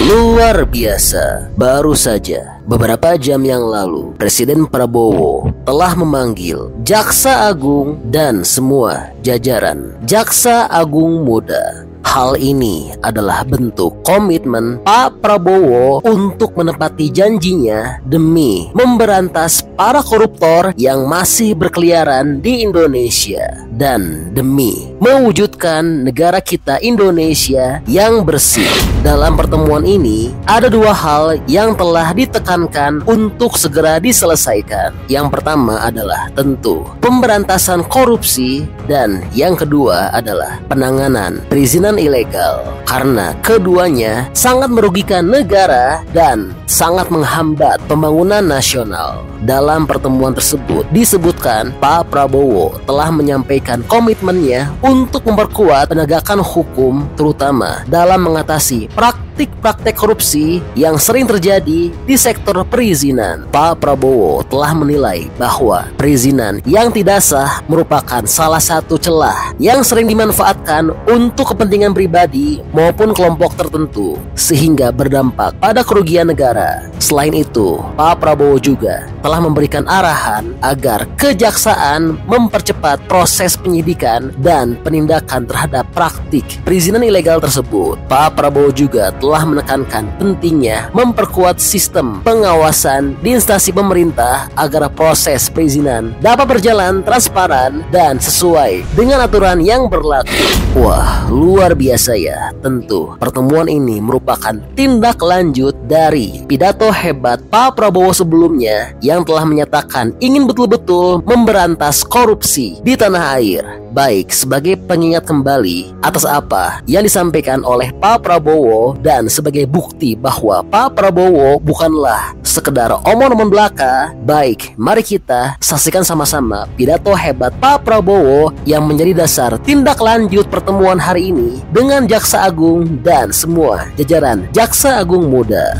Luar biasa, baru saja beberapa jam yang lalu Presiden Prabowo telah memanggil Jaksa Agung dan semua jajaran Jaksa Agung Muda. Hal ini adalah bentuk komitmen Pak Prabowo untuk menepati janjinya demi memberantas para koruptor yang masih berkeliaran di Indonesia dan demi mewujudkan negara kita Indonesia yang bersih. Dalam pertemuan ini ada dua hal yang telah ditekankan untuk segera diselesaikan. Yang pertama adalah tentu pemberantasan korupsi dan yang kedua adalah penanganan perizinan ilegal, karena keduanya sangat merugikan negara dan sangat menghambat pembangunan nasional. Dalam pertemuan tersebut disebutkan Pak Prabowo telah menyampaikan komitmennya untuk memperkuat penegakan hukum, terutama dalam mengatasi praktik-praktik korupsi yang sering terjadi di sektor perizinan. Pak Prabowo telah menilai bahwa perizinan yang tidak sah merupakan salah satu celah yang sering dimanfaatkan untuk kepentingan pribadi maupun kelompok tertentu, sehingga berdampak pada kerugian negara. Selain itu, Pak Prabowo juga telah memberikan arahan agar kejaksaan mempercepat proses penyidikan dan penindakan terhadap praktik perizinan ilegal tersebut. Pak Prabowo juga telah menekankan pentingnya memperkuat sistem pengawasan di instansi pemerintah agar proses perizinan dapat berjalan transparan dan sesuai dengan aturan yang berlaku. Wah, luar biasa ya. Tentu pertemuan ini merupakan tindak lanjut dari pidato hebat Pak Prabowo sebelumnya yang telah menyatakan ingin betul-betul memberantas korupsi di tanah air. Baik sebagai pengingat kembali atas apa yang disampaikan oleh Pak Prabowo dan sebagai bukti bahwa Pak Prabowo bukanlah sekedar omong-omong belaka. Baik, mari kita saksikan sama-sama pidato hebat Pak Prabowo yang menjadi dasar tindak lanjut pertemuan hari ini dengan Jaksa Agung dan semua jajaran Jaksa Agung Muda.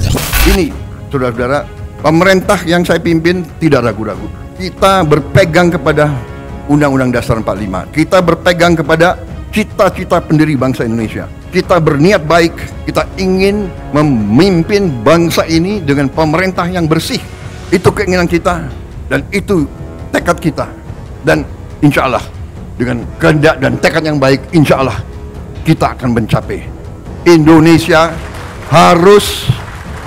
Ini, saudara-saudara, pemerintah yang saya pimpin tidak ragu-ragu. Kita berpegang kepada Undang-Undang Dasar 45. Kita berpegang kepada cita-cita pendiri bangsa Indonesia. Kita berniat baik, kita ingin memimpin bangsa ini dengan pemerintah yang bersih. Itu keinginan kita dan itu tekad kita. Dan insya Allah dengan kehendak dan tekad yang baik, insya Allah kita akan mencapai. Indonesia harus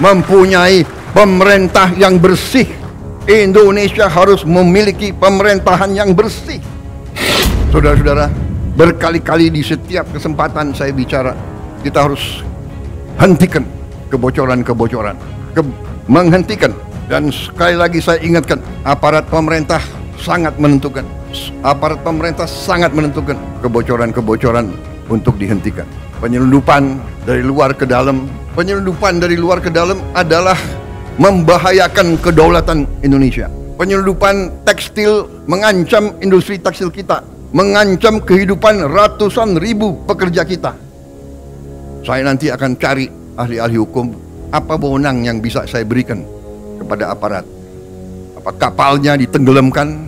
mempunyai pemerintah yang bersih. Indonesia harus memiliki pemerintahan yang bersih. Saudara-saudara, berkali-kali di setiap kesempatan saya bicara, kita harus hentikan kebocoran-kebocoran, menghentikan. Dan sekali lagi saya ingatkan, aparat pemerintah sangat menentukan. Aparat pemerintah sangat menentukan kebocoran-kebocoran untuk dihentikan. Penyelundupan dari luar ke dalam, penyelundupan dari luar ke dalam adalah membahayakan kedaulatan Indonesia. Penyelundupan tekstil mengancam industri tekstil kita, mengancam kehidupan ratusan ribu pekerja kita. Saya nanti akan cari ahli-ahli hukum, apa wewenang yang bisa saya berikan kepada aparat. Apa kapalnya ditenggelamkan?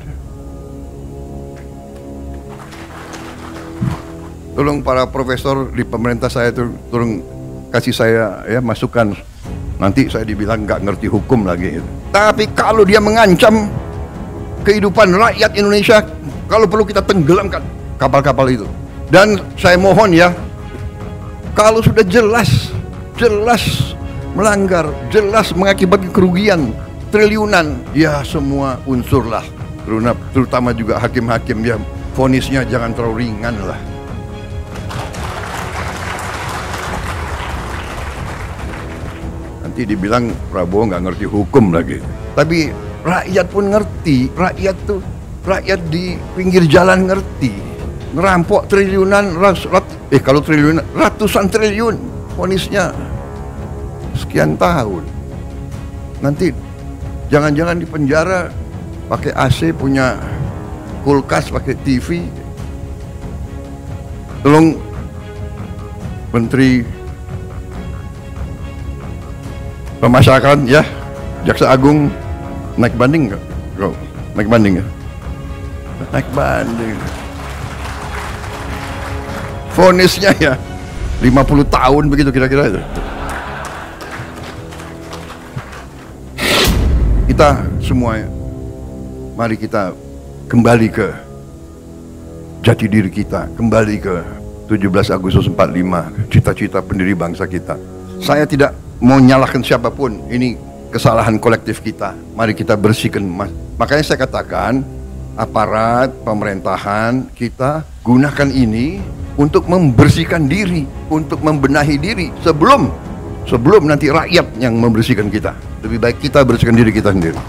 Tolong para profesor di pemerintah saya tolong kasih saya ya masukan. Nanti saya dibilang nggak ngerti hukum lagi. Tapi kalau dia mengancam kehidupan rakyat Indonesia, kalau perlu kita tenggelamkan kapal-kapal itu. Dan saya mohon ya, kalau sudah jelas melanggar, jelas mengakibatkan kerugian triliunan, ya semua unsurlah, terutama juga hakim-hakim ya, vonisnya jangan terlalu ringan lah. Nanti dibilang Prabowo nggak ngerti hukum lagi. Tapi rakyat pun ngerti. Rakyat di pinggir jalan ngerti. Ngerampok triliunan, kalau triliunan, ratusan triliun, vonisnya sekian tahun. Nanti jangan-jangan di penjara pakai AC, punya kulkas, pakai TV. Tolong Menteri Pemasarakatan ya, Jaksa Agung naik banding nggak? Naik banding ya? Naik banding. Vonisnya ya 50 tahun begitu kira-kira itu. kita semua, mari kita kembali ke jati diri kita, kembali ke 17 Agustus 45, cita-cita pendiri bangsa kita. Saya tidak mau nyalahkan siapapun, ini kesalahan kolektif kita. Mari kita bersihkan. Makanya saya katakan, aparat pemerintahan kita gunakan ini untuk membersihkan diri, untuk membenahi diri sebelum nanti rakyat yang membersihkan kita. Lebih baik kita bersihkan diri kita sendiri.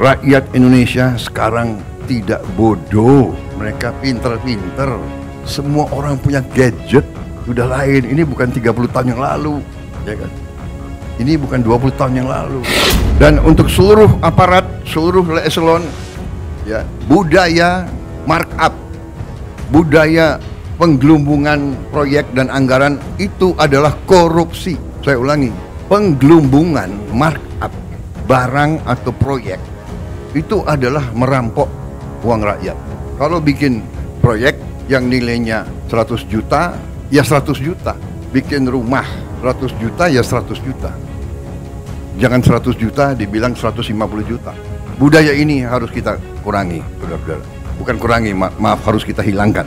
Rakyat Indonesia sekarang tidak bodoh, mereka pinter-pinter. Semua orang punya gadget, sudah lain. Ini bukan 30 tahun yang lalu, ya kan? Ini bukan 20 tahun yang lalu. Dan untuk seluruh aparat, seluruh eselon, ya, budaya markup, budaya penggelembungan proyek dan anggaran itu adalah korupsi. Saya ulangi, penggelembungan markup barang atau proyek itu adalah merampok uang rakyat. Kalau bikin proyek yang nilainya 100 juta, ya 100 juta. Bikin rumah 100 juta, ya 100 juta. Jangan 100 juta dibilang 150 juta. Budaya ini harus kita kurangi, saudara-saudara. Bukan kurangi, maaf, harus kita hilangkan.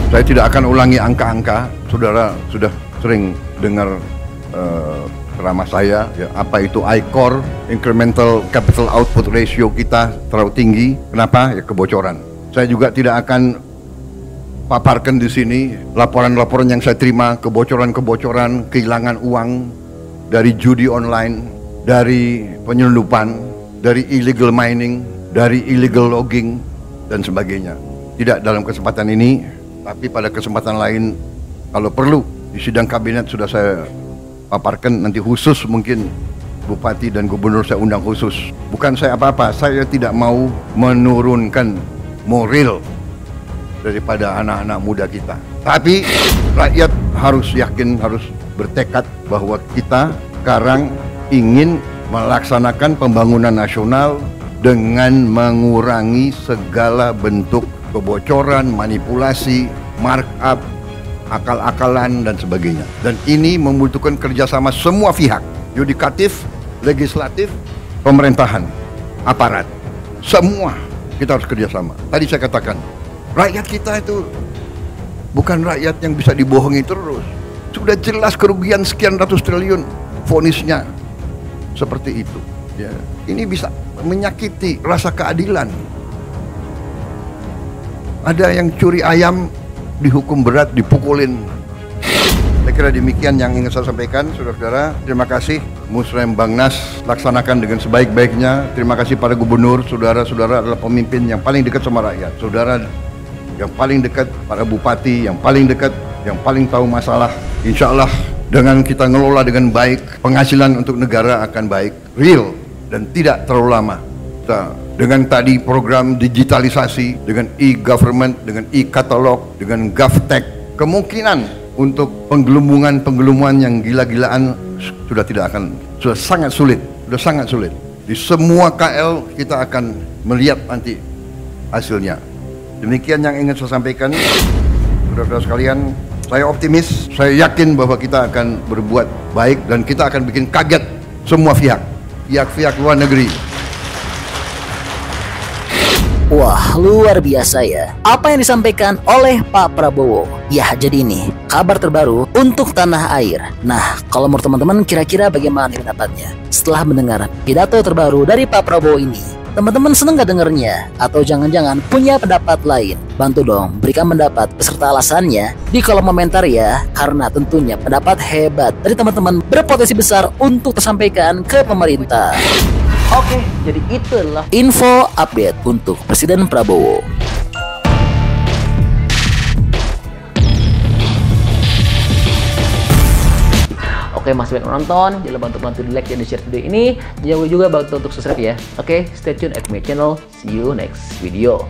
Saya tidak akan ulangi angka-angka. Saudara sudah sering dengar ceramah saya, ya, apa itu ICOR, Incremental Capital Output Ratio kita terlalu tinggi. Kenapa? Ya, kebocoran. Saya juga tidak akan paparkan di sini laporan-laporan yang saya terima, kebocoran-kebocoran, kehilangan uang dari judi online, dari penyelundupan, dari illegal mining, dari illegal logging, dan sebagainya. Tidak dalam kesempatan ini, tapi pada kesempatan lain, kalau perlu, di sidang kabinet sudah saya paparkan, nanti khusus mungkin bupati dan gubernur saya undang khusus. Bukan saya apa-apa, saya tidak mau menurunkan moral daripada anak-anak muda kita. Tapi rakyat harus yakin, harus bertekad bahwa kita sekarang ingin melaksanakan pembangunan nasional dengan mengurangi segala bentuk kebocoran, manipulasi, markup, akal-akalan, dan sebagainya. Dan ini membutuhkan kerjasama semua pihak, yudikatif, legislatif, pemerintahan, aparat. Semua kita harus kerjasama. Tadi saya katakan, rakyat kita itu bukan rakyat yang bisa dibohongi terus. Sudah jelas kerugian sekian ratus triliun, vonisnya seperti itu. Ya, ini bisa menyakiti rasa keadilan. Ada yang curi ayam dihukum berat, dipukulin. Saya kira demikian yang ingin saya sampaikan, saudara-saudara. Terima kasih. Musrem Bangnas laksanakan dengan sebaik-baiknya. Terima kasih para gubernur. Saudara-saudara adalah pemimpin yang paling dekat sama rakyat. Saudara yang paling dekat, para bupati yang paling dekat, yang paling tahu masalah. Insya Allah dengan kita ngelola dengan baik, penghasilan untuk negara akan baik, real, dan tidak terlalu lama. Kita dengan tadi program digitalisasi, dengan e-government, dengan e-katalog, dengan GovTech, kemungkinan untuk penggelembungan yang gila-gilaan sudah sangat sulit, Di semua KL kita akan melihat nanti hasilnya. Demikian yang ingin saya sampaikan, saudara-saudara sekalian. Saya optimis, saya yakin bahwa kita akan berbuat baik dan kita akan bikin kaget semua pihak luar negeri. Wah, luar biasa ya apa yang disampaikan oleh Pak Prabowo. Ya, jadi ini kabar terbaru untuk tanah air. Nah, kalau menurut teman-teman kira-kira bagaimana pendapatnya setelah mendengar pidato terbaru dari Pak Prabowo ini? Teman-teman seneng gak dengernya? Atau jangan-jangan punya pendapat lain? Bantu dong berikan pendapat beserta alasannya di kolom komentar ya. Karena tentunya pendapat hebat dari teman-teman berpotensi besar untuk tersampaikan ke pemerintah. Oke, jadi itu adalah info update untuk Presiden Prabowo. Oke, masih banyak menonton, jangan lupa untuk di like dan di share video ini. Jangan lupa juga bantu untuk subscribe ya. Oke, stay tune at my channel. See you next video.